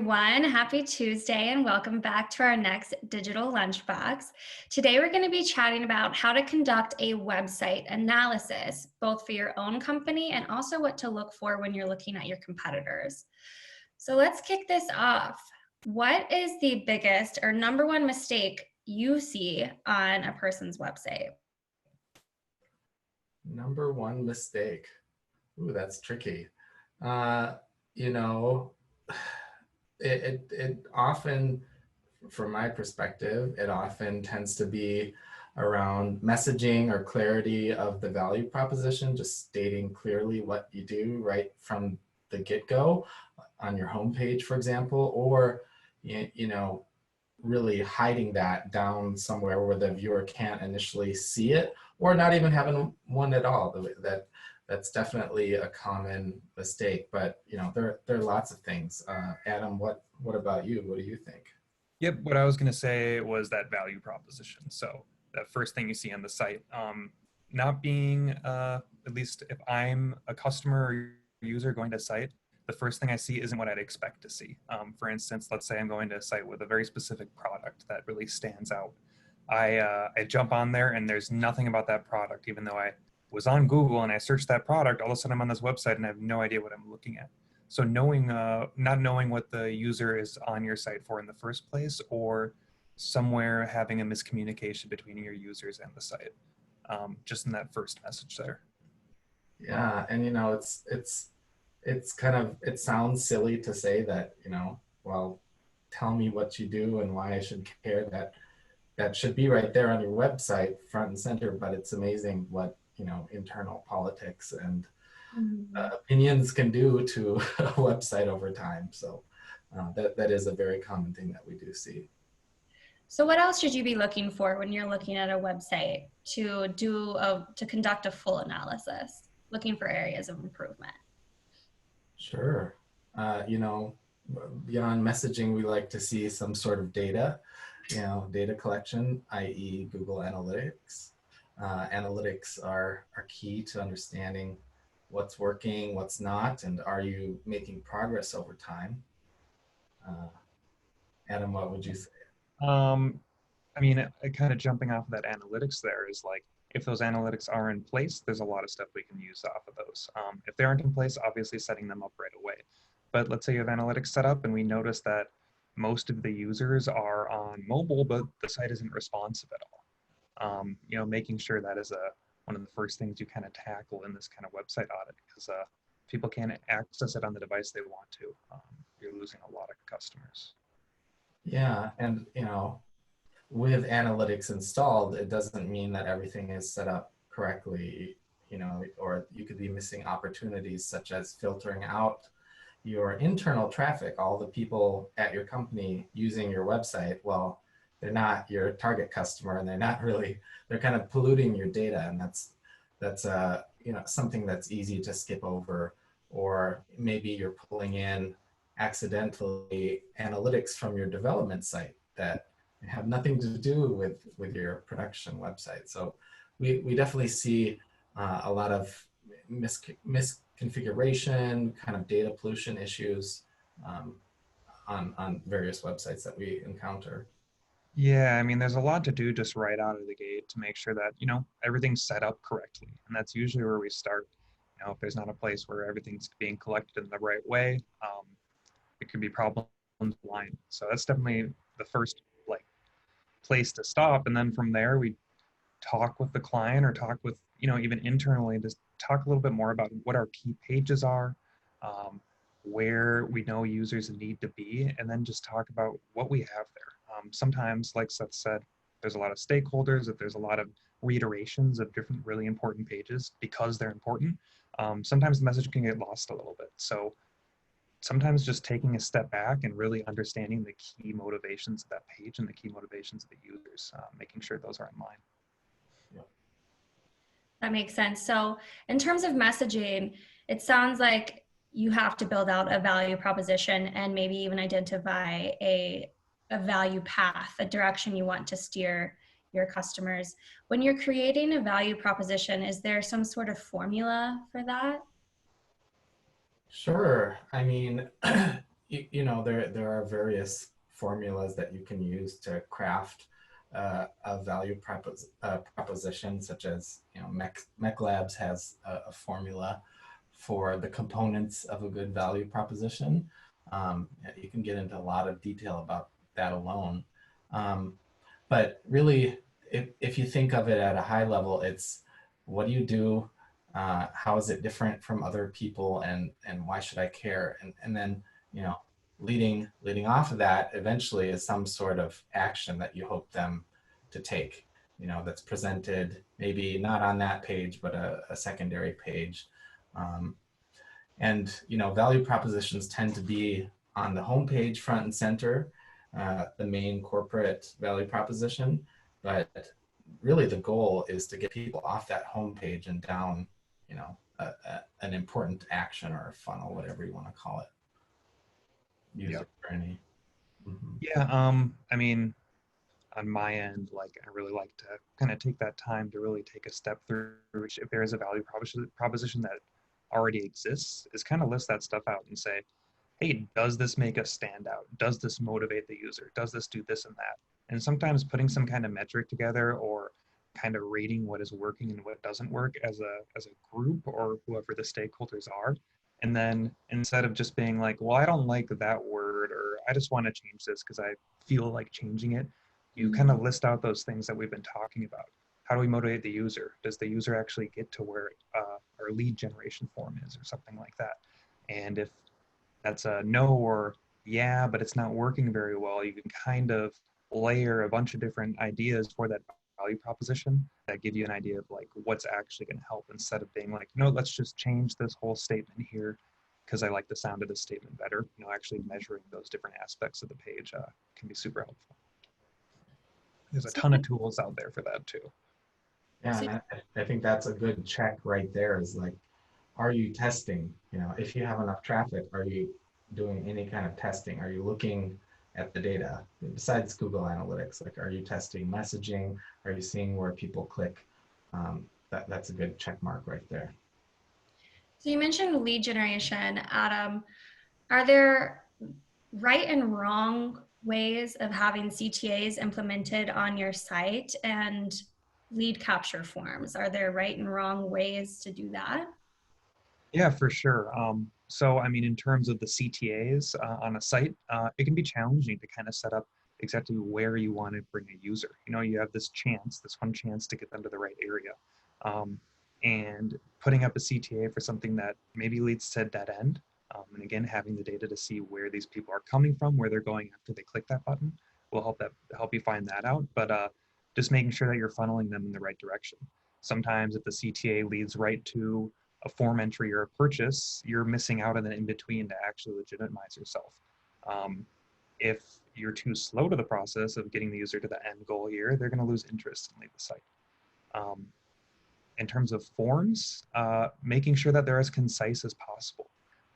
everyone. Happy Tuesday and welcome back to our next digital lunchbox. Today we're going to be chatting about how to conduct a website analysis, both for your own company and also what to look for when you're looking at your competitors. So let's kick this off. What is the biggest or number one mistake you see on a person's website? Number one mistake. Ooh, that's tricky. You know, it often, from my perspective, it often tends to be around messaging or clarity of the value proposition, just stating clearly what you do right from the get-go on your homepage, for example, or, really hiding that down somewhere where the viewer can't initially see it, or not even having one at all. That's definitely a common mistake, but there are lots of things. Adam, what about you? What do you think? Yep, what I was going to say was that value proposition. So that first thing you see on the site, not being, at least if I'm a customer or user going to a site, the first thing I see isn't what I'd expect to see. For instance, let's say I'm going to a site with a very specific product that really stands out. I jump on there and there's nothing about that product, even though I was on Google and I searched that product, all of a sudden I'm on this website and I have no idea what I'm looking at. So not knowing what the user is on your site for in the first place, or somewhere having a miscommunication between your users and the site, just in that first message there. Yeah, and it's kind of, it sounds silly to say that, well, tell me what you do and why I should care. That should be right there on your website, front and center, but it's amazing what, internal politics and opinions can do to a website over time. So that is a very common thing that we do see. So what else should you be looking for when you're looking at a website to conduct a full analysis, looking for areas of improvement? Sure. Beyond messaging, we like to see some sort of data, data collection, i.e. Google Analytics. Analytics are key to understanding what's working, what's not, and are you making progress over time? Adam, what would you say? I mean, kind of jumping off of that analytics there is like, if those analytics are in place, there's a lot of stuff we can use off of those. If they aren't in place, obviously setting them up right away. But let's say you have analytics set up and we notice that most of the users are on mobile, but the site isn't responsive at all. Making sure that is one of the first things you kind of tackle in this kind of website audit, because people can't access it on the device they want to. You're losing a lot of customers. Yeah, and with analytics installed, it doesn't mean that everything is set up correctly, or you could be missing opportunities such as filtering out your internal traffic, all the people at your company using your website. Well, they're not your target customer, and they're kind of polluting your data, and that's something that's easy to skip over. Or maybe you're pulling in accidentally analytics from your development site that have nothing to do with your production website. So we definitely see a lot of misconfiguration, kind of data pollution issues on various websites that we encounter. Yeah, I mean, there's a lot to do just right out of the gate to make sure that, everything's set up correctly. And that's usually where we start. If there's not a place where everything's being collected in the right way, it could be problems line. So that's definitely the first place to stop. And then from there, we talk with the client or talk with, even internally, just talk a little bit more about what our key pages are, where we know users need to be, and then just talk about what we have there. Sometimes, like Seth said, there's a lot of stakeholders, that there's a lot of reiterations of different really important pages because they're important. Sometimes the message can get lost a little bit. So sometimes just taking a step back and really understanding the key motivations of that page and the key motivations of the users, making sure those are in line. That makes sense. So in terms of messaging, it sounds like you have to build out a value proposition and maybe even identify a value path, a direction you want to steer your customers. When you're creating a value proposition, is there some sort of formula for that? Sure. I mean, there are various formulas that you can use to craft a proposition, such as Mech Labs has a formula for the components of a good value proposition. You can get into a lot of detail about that alone. But really, if you think of it at a high level, it's what do you do? How is it different from other people, and why should I care? And then, you know, leading off of that eventually is some sort of action that you hope them to take, that's presented maybe not on that page, but a secondary page. And value propositions tend to be on the homepage front and center, the main corporate value proposition. But really the goal is to get people off that homepage and down, an important action or a funnel, whatever you want to call it. Yeah. User journey. Mm-hmm. Yeah. I mean, on my end, like I really like to kind of take that time to really take a step through, which if there is a value proposition that already exists, is kind of list that stuff out and say, hey, does this make us stand out? Does this motivate the user? Does this do this and that? And sometimes putting some kind of metric together or kind of rating what is working and what doesn't work as a group or whoever the stakeholders are. And then instead of just being like, well, I don't like that word, or I just want to change this because I feel like changing it, you kind of list out those things that we've been talking about. How do we motivate the user? Does the user actually get to where our lead generation form is or something like that? And if that's a no or yeah, but it's not working very well, you can kind of layer a bunch of different ideas for that value proposition that give you an idea of like what's actually going to help, instead of being like, no, let's just change this whole statement here because I like the sound of this statement better. Actually measuring those different aspects of the page can be super helpful. There's a ton of tools out there for that too. Yeah, and I think that's a good check right there, is like, are you testing? If you have enough traffic, are you doing any kind of testing? Are you looking at the data besides Google Analytics? Like, are you testing messaging? Are you seeing where people click? That's a good check mark right there. So you mentioned lead generation, Adam. Are there right and wrong ways of having CTAs implemented on your site, and lead capture forms? Are there right and wrong ways to do that? Yeah, for sure. So, I mean, in terms of the CTAs on a site, it can be challenging to kind of set up exactly where you want to bring a user. You have this one chance to get them to the right area. And putting up a CTA for something that maybe leads to a dead end. And again, having the data to see where these people are coming from, where they're going after they click that button, will help you find that out. But just making sure that you're funneling them in the right direction. Sometimes if the CTA leads right to a form entry or a purchase, you're missing out on the in-between to actually legitimize yourself. If you're too slow to the process of getting the user to the end goal here, they're going to lose interest and leave the site. In terms of forms, making sure that they're as concise as possible,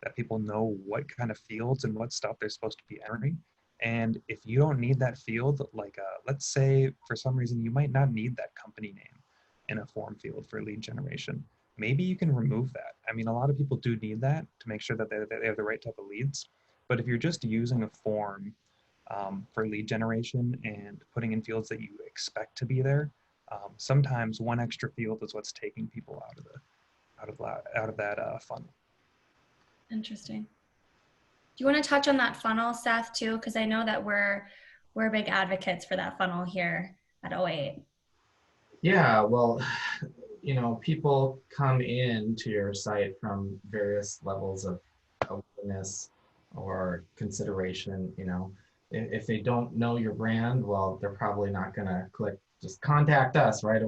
that people know what kind of fields and what stuff they're supposed to be entering. And if you don't need that field, like let's say for some reason you might not need that company name in a form field for lead generation, maybe you can remove that. I mean, a lot of people do need that to make sure that they have the right type of leads. But if you're just using a form for lead generation and putting in fields that you expect to be there, sometimes one extra field is what's taking people out of that funnel. Interesting. Do you want to touch on that funnel, Seth, too? Because I know that we're big advocates for that funnel here at 08. Yeah, well, people come in to your site from various levels of awareness or consideration. If they don't know your brand, well, they're probably not going to click just contact us right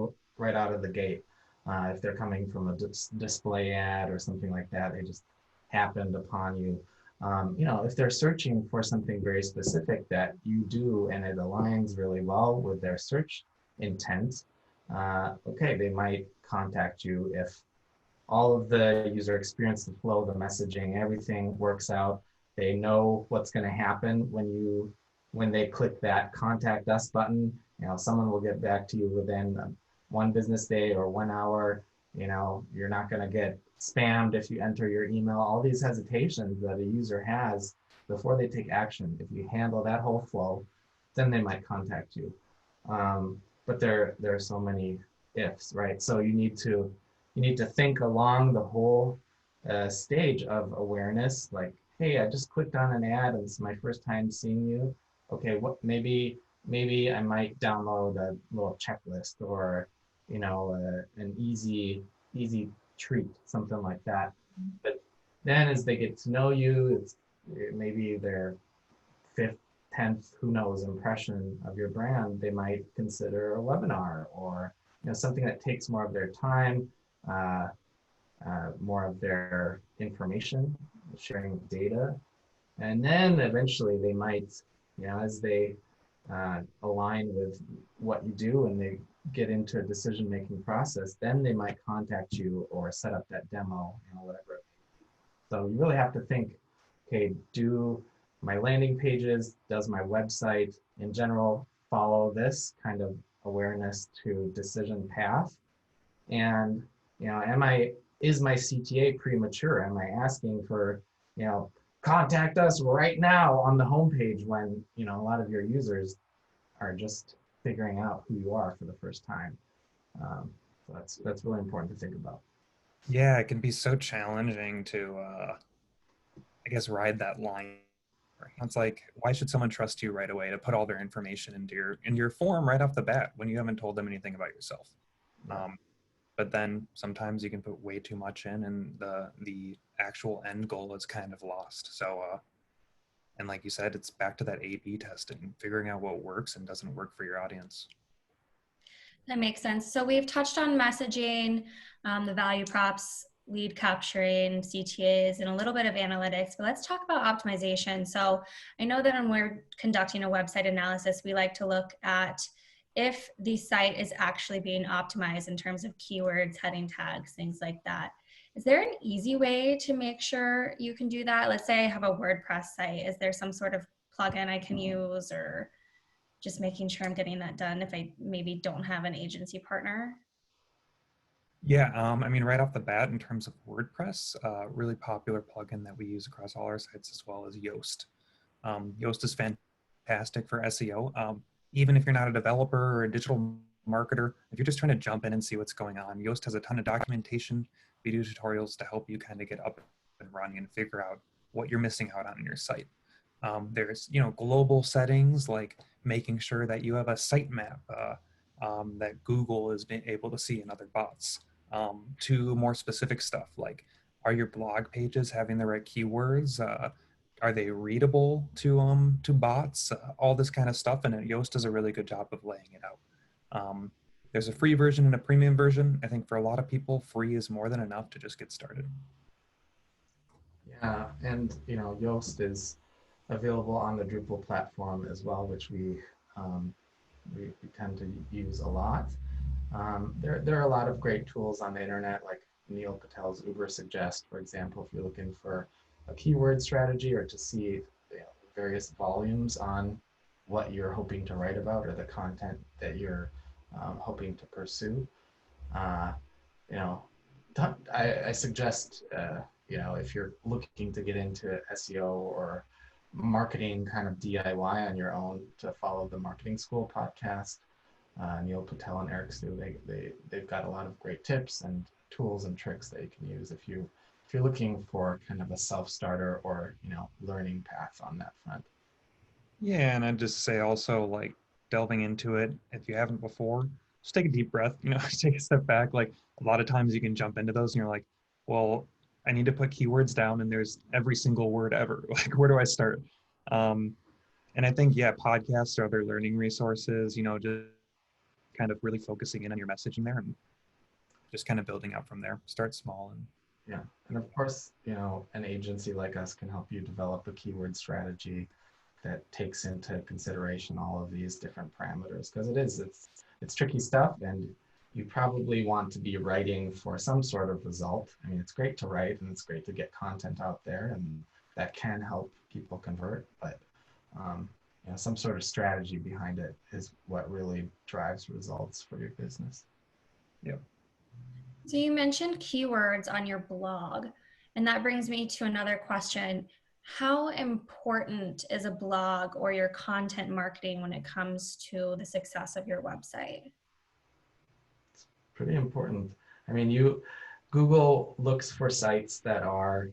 out of the gate. If they're coming from a display ad or something like that, they just happened upon you. If they're searching for something very specific that you do and it aligns really well with their search intent, okay, they might contact you if all of the user experience, the flow, the messaging, everything works out. They know what's going to happen when they click that contact us button. Someone will get back to you within 1 business day or 1 hour. You're not going to get spammed if you enter your email. All these hesitations that a user has before they take action. If you handle that whole flow, then they might contact you. But there are so many ifs, right? So you need to think along the whole stage of awareness. Like, hey, I just clicked on an ad and it's my first time seeing you. Okay, what maybe I might download a little checklist or an easy treat, something like that. But then as they get to know you, it's maybe their fifth, 10th, who knows, impression of your brand, they might consider a webinar or something that takes more of their time, uh, more of their information, sharing data. And then eventually they might, as they align with what you do and they get into a decision-making process, then they might contact you or set up that demo, whatever. So you really have to think, okay, do my landing pages, does my website in general follow this kind of awareness to decision path? And, is my CTA premature? Am I asking for, contact us right now on the homepage when, a lot of your users are just figuring out who you are for the first time? So that's really important to think about. Yeah, it can be so challenging to, I guess, ride that line. It's like, why should someone trust you right away to put all their information into your form right off the bat when you haven't told them anything about yourself? Yeah. But then sometimes you can put way too much in, and the actual end goal is kind of lost. So, and like you said, it's back to that A/B testing, figuring out what works and doesn't work for your audience. That makes sense. So we've touched on messaging, the value props, lead capturing, CTAs, and a little bit of analytics, but let's talk about optimization. So I know that when we're conducting a website analysis, we like to look at if the site is actually being optimized in terms of keywords, heading tags, things like that. Is there an easy way to make sure you can do that? Let's say I have a WordPress site. Is there some sort of plugin I can use, or just making sure I'm getting that done if I maybe don't have an agency partner? Yeah, I mean, right off the bat, in terms of WordPress, really popular plugin that we use across all our sites as well as Yoast. Yoast is fantastic for SEO. Even if you're not a developer or a digital marketer, if you're just trying to jump in and see what's going on, Yoast has a ton of documentation, video tutorials to help you kind of get up and running and figure out what you're missing out on in your site. There's global settings like making sure that you have a sitemap that Google is able to see in other bots. To more specific stuff like, are your blog pages having the right keywords? Are they readable to bots? All this kind of stuff, and Yoast does a really good job of laying it out. There's a free version and a premium version. I think for a lot of people, free is more than enough to just get started. Yeah, and Yoast is available on the Drupal platform as well, which we tend to use a lot. There are a lot of great tools on the internet, like Neil Patel's Uber Suggest, for example, if you're looking for a keyword strategy or to see various volumes on what you're hoping to write about or the content that you're hoping to pursue. You know, I suggest, if you're looking to get into SEO or marketing kind of DIY on your own, to follow the Marketing School podcast. Neil Patel and Eric Stu, they've got a lot of great tips and tools and tricks that you can use if you're looking for kind of a self-starter or learning path on that front. Yeah, and I'd just say also, like, delving into it, if you haven't before, just take a deep breath, take a step back. Like, a lot of times you can jump into those and you're like, well, I need to put keywords down and there's every single word ever. Like, where do I start? And I think, yeah, podcasts or other learning resources, just kind of really focusing in on your messaging there and just kind of building out from there. Start small. And yeah, and of course, an agency like us can help you develop a keyword strategy that takes into consideration all of these different parameters, because it's tricky stuff, and you probably want to be writing for some sort of result. I mean, it's great to write and it's great to get content out there, and that can help people convert, but some sort of strategy behind it is what really drives results for your business. Yep. So you mentioned keywords on your blog, and that brings me to another question. How important is a blog or your content marketing when it comes to the success of your website? Pretty important. I mean, Google looks for sites that are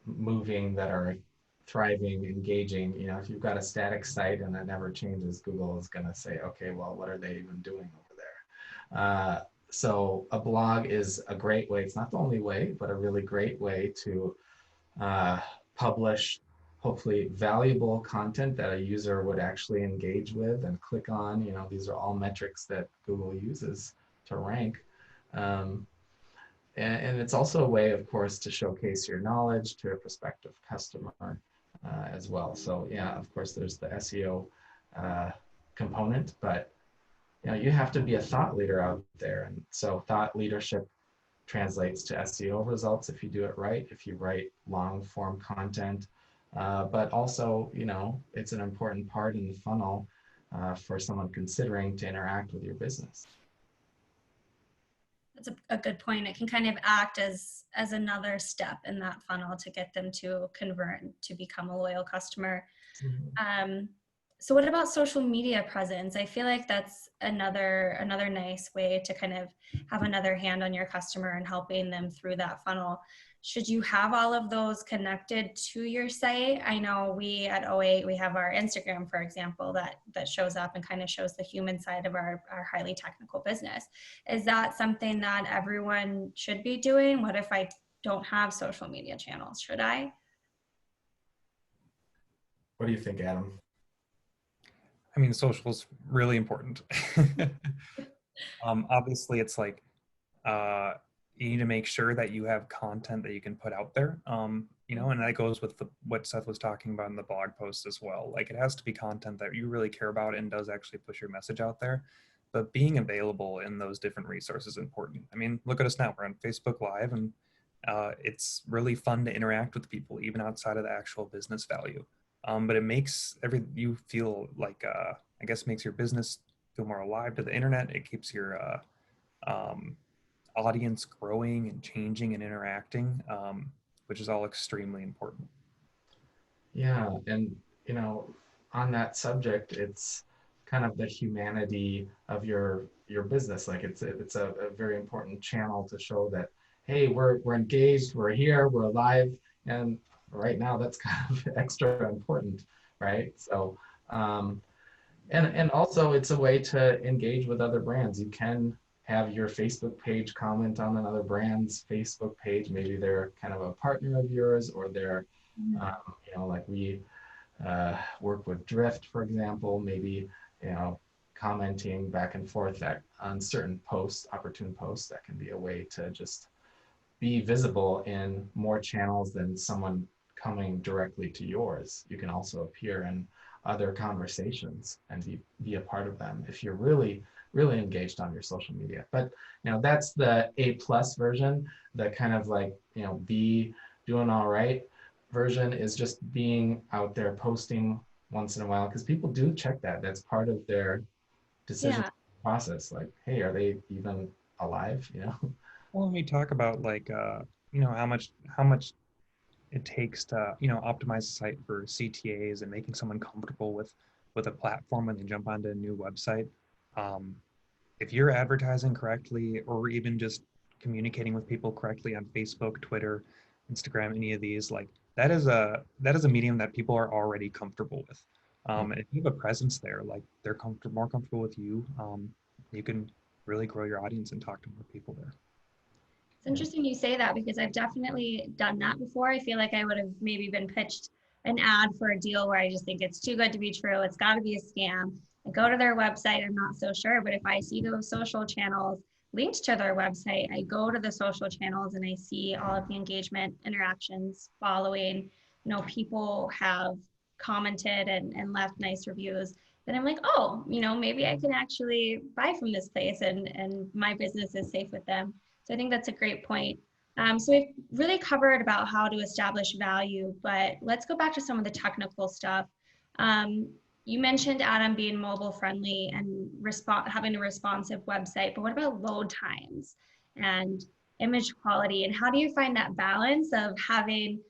moving, that are thriving, engaging. You know, if you've got a static site and it never changes, Google is going to say, okay, well, what are they even doing over there? So a blog is a great way. It's not the only way, but a really great way to uh, publish hopefully valuable content that a user would actually engage with and click on. You know, these are all metrics that Google uses to rank. Um, and it's also a way, of course, to showcase your knowledge to a prospective customer as well. So yeah, of course, there's the SEO component, but you know, you have to be a thought leader out there. And so thought leadership translates to SEO results if you do it right, if you write long form content. But also, you know, it's an important part in the funnel for someone considering to interact with your business. That's a good point. It can kind of act as another step in that funnel to get them to convert to become a loyal customer. Mm-hmm. So what about social media presence? I feel like that's another nice way to kind of have another hand on your customer and helping them through that funnel. Should you have all of those connected to your site? I know we at O8, we have our Instagram, for example, that shows up and kind of shows the human side of our highly technical business. Is that something that everyone should be doing? What if I don't have social media channels? Should I? What do you think, Adam? I mean, social is really important. Obviously, it's like you need to make sure that you have content that you can put out there. You know, and that goes with what Seth was talking about in the blog post as well. Like, it has to be content that you really care about and does actually push your message out there. But being available in those different resources is important. I mean, look at us now. We're on Facebook Live, and it's really fun to interact with people, even outside of the actual business value. But it makes you feel like, I guess, makes your business feel more alive to the internet. It keeps your audience growing and changing and interacting, which is all extremely important. Yeah, and you know, on that subject, it's kind of the humanity of your business. Like it's a very important channel to show that, hey, we're engaged, we're here, we're alive, and right now that's kind of extra important, right? So and also it's a way to engage with other brands. You can have your Facebook page comment on another brand's Facebook page. Maybe they're kind of a partner of yours, or they're you know, like we work with Drift, for example, maybe, you know, commenting back and forth on certain posts, opportune posts. That can be a way to just be visible in more channels than someone coming directly to yours. You can also appear in other conversations and be a part of them if you're really engaged on your social media. But you know, that's the A+ version. The kind of like, you know, be doing all right version is just being out there posting once in a while, because people do check that. That's part of their decision process. Like, hey, are they even alive? You know. Well, when we talk about like you know, how much it takes to, you know, optimize the site for CTAs and making someone comfortable with a platform when they jump onto a new website. If you're advertising correctly, or even just communicating with people correctly on Facebook, Twitter, Instagram, any of these, like that is a medium that people are already comfortable with. And if you have a presence there, like they're more comfortable with you, you can really grow your audience and talk to more people there. It's interesting you say that, because I've definitely done that before. I feel like I would have maybe been pitched an ad for a deal where I just think it's too good to be true. It's got to be a scam. I go to their website, I'm not so sure, but if I see those social channels linked to their website, I go to the social channels and I see all of the engagement, interactions, following, you know, people have commented and left nice reviews. Then I'm like, oh, you know, maybe I can actually buy from this place and my business is safe with them. So I think that's a great point. So we've really covered about how to establish value, but let's go back to some of the technical stuff. You mentioned, Adam, being mobile friendly and having a responsive website, but what about load times and image quality? And how do you find that balance of having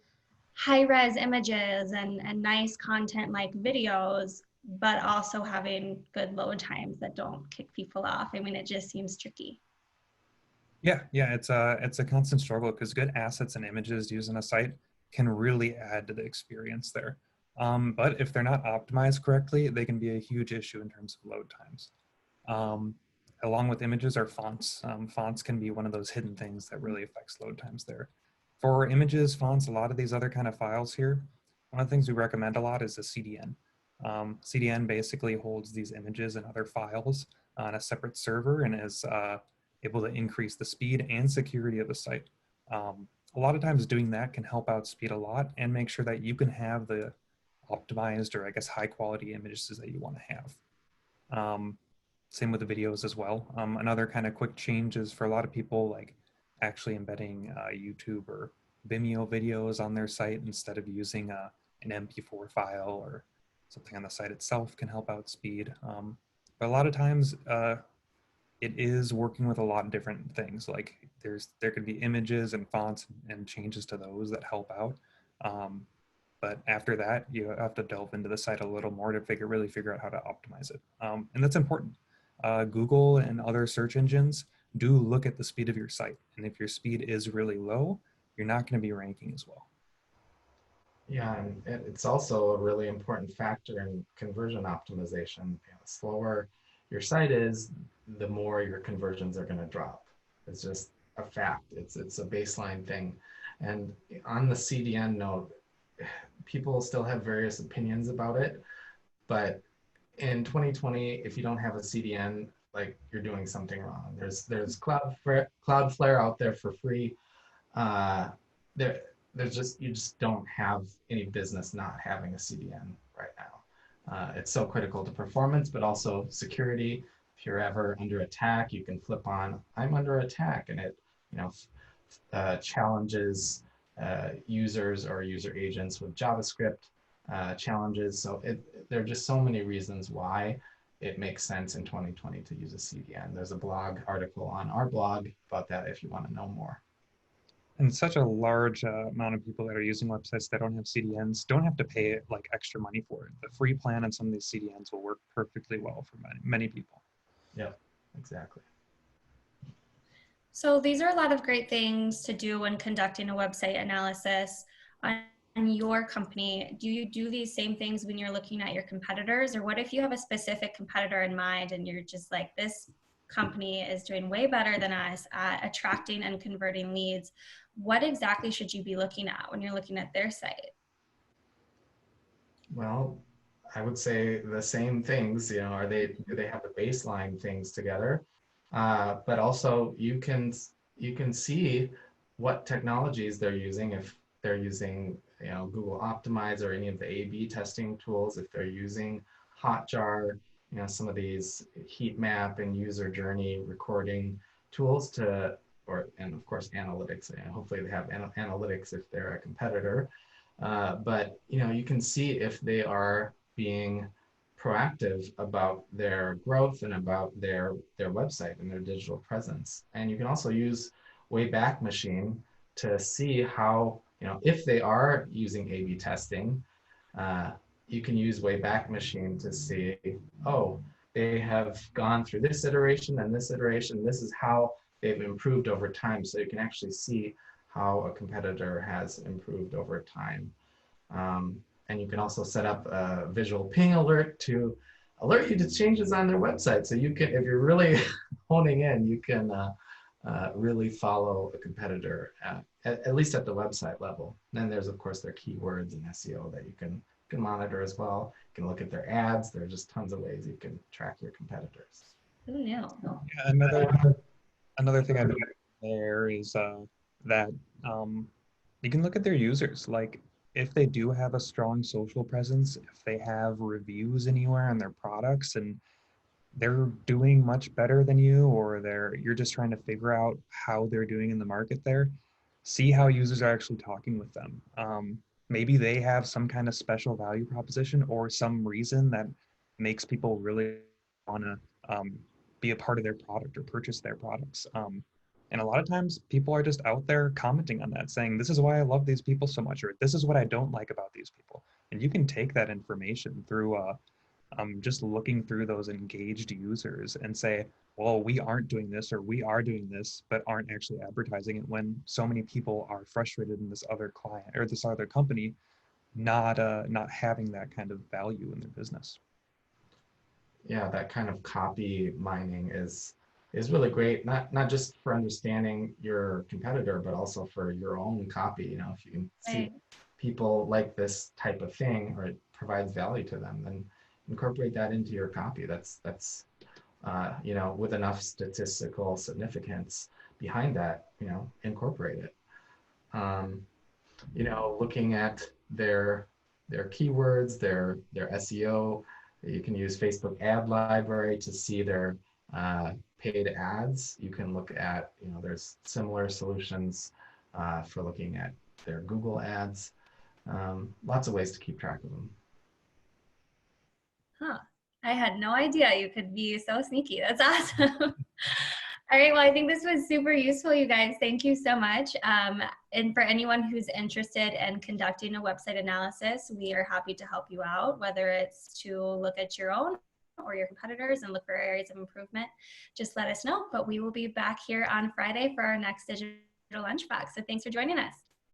high-res images and nice content like videos, but also having good load times that don't kick people off. I mean, it just seems tricky. Yeah, it's a constant struggle because good assets and images used in a site can really add to the experience there. But if they're not optimized correctly, they can be a huge issue in terms of load times. Um, Along with images are fonts. Fonts can be one of those hidden things that really affects load times there. For images, fonts, a lot of these other kind of files here, one of the things we recommend a lot is a CDN. CDN basically holds these images and other files on a separate server and is able to increase the speed and security of the site. A lot of times doing that can help out speed a lot and make sure that you can have the optimized or I guess high quality images that you want to have. Same with the videos as well. Another kind of quick change is for a lot of people like actually embedding YouTube or Vimeo videos on their site instead of using an MP4 file or something on the site itself can help out speed. But a lot of times it is working with a lot of different things. Like there could be images and fonts and changes to those that help out. But after that, you have to delve into the site a little more to really figure out how to optimize it. And that's important. Google and other search engines do look at the speed of your site. And if your speed is really low, you're not going to be ranking as well. Yeah, and it's also a really important factor in conversion optimization. You know, the slower your site is, the more your conversions are going to drop. It's just a fact. It's a baseline thing. And on the CDN note, people still have various opinions about it, but in 2020, if you don't have a CDN, like you're doing something wrong. There's Cloudflare out there for free. Uh, there there's just you just don't have any business not having a CDN right now. It's so critical to performance, but also security. If you're ever under attack, you can flip on "I'm under attack," and it you know challenges users or user agents with JavaScript challenges. So there are just so many reasons why it makes sense in 2020 to use a CDN. There's a blog article on our blog about that if you want to know more. And such a large amount of people that are using websites that don't have CDNs don't have to pay like extra money for it. The free plan on some of these CDNs will work perfectly well for many people. Yep, exactly. So these are a lot of great things to do when conducting a website analysis on your company. Do you do these same things when you're looking at your competitors? Or what if you have a specific competitor in mind and you're just like, this company is doing way better than us at attracting and converting leads? What exactly should you be looking at when you're looking at their site? Well, I would say the same things. You know, do they have the baseline things together? But also you can see what technologies they're using if they're using Google Optimize or any of the A/B testing tools. If they're using Hotjar, some of these heat map and user journey recording tools and of course analytics. And hopefully they have analytics if they're a competitor. But you can see if they are being proactive about their growth and about their website and their digital presence. And you can also use Wayback Machine to see how, if they are using A/B testing, you can use Wayback Machine to see, oh, they have gone through this iteration and this iteration. This is how they've improved over time. So you can actually see how a competitor has improved over time. And you can also set up a visual ping alert to alert you to changes on their website. So you can, if you're really honing in, you can really follow a competitor, at least at the website level. And then there's, of course, their keywords and SEO that you can monitor as well. You can look at their ads. There are just tons of ways you can track your competitors. Who knew? Yeah, another thing I do there is that you can look at their users. Like if they do have a strong social presence, if they have reviews anywhere on their products and they're doing much better than you, or you're just trying to figure out how they're doing in the market there, see how users are actually talking with them. Maybe they have some kind of special value proposition or some reason that makes people really want to be a part of their product or purchase their products. And a lot of times people are just out there commenting on that, saying, this is why I love these people so much, or this is what I don't like about these people. And you can take that information through just looking through those engaged users and say, well, we aren't doing this or we are doing this, but aren't actually advertising it when so many people are frustrated in this other client or this other company not having that kind of value in their business. Yeah, that kind of copy mining is really great, not just for understanding your competitor, but also for your own copy. You know, if you can see Right. people like this type of thing or it provides value to them, then incorporate that into your copy. That's you know, with enough statistical significance behind that, you know, incorporate it. Um, you know, looking at their keywords, their SEO. You can use Facebook Ad Library to see their paid ads. You can look at, you know, there's similar solutions for looking at their Google ads. Lots of ways to keep track of them. Huh. I had no idea you could be so sneaky. That's awesome. All right, well, I think this was super useful, you guys. Thank you so much. And for anyone who's interested in conducting a website analysis, we are happy to help you out, whether it's to look at your own or your competitors and look for areas of improvement. Just let us know. But we will be back here on Friday for our next digital lunchbox. So thanks for joining us.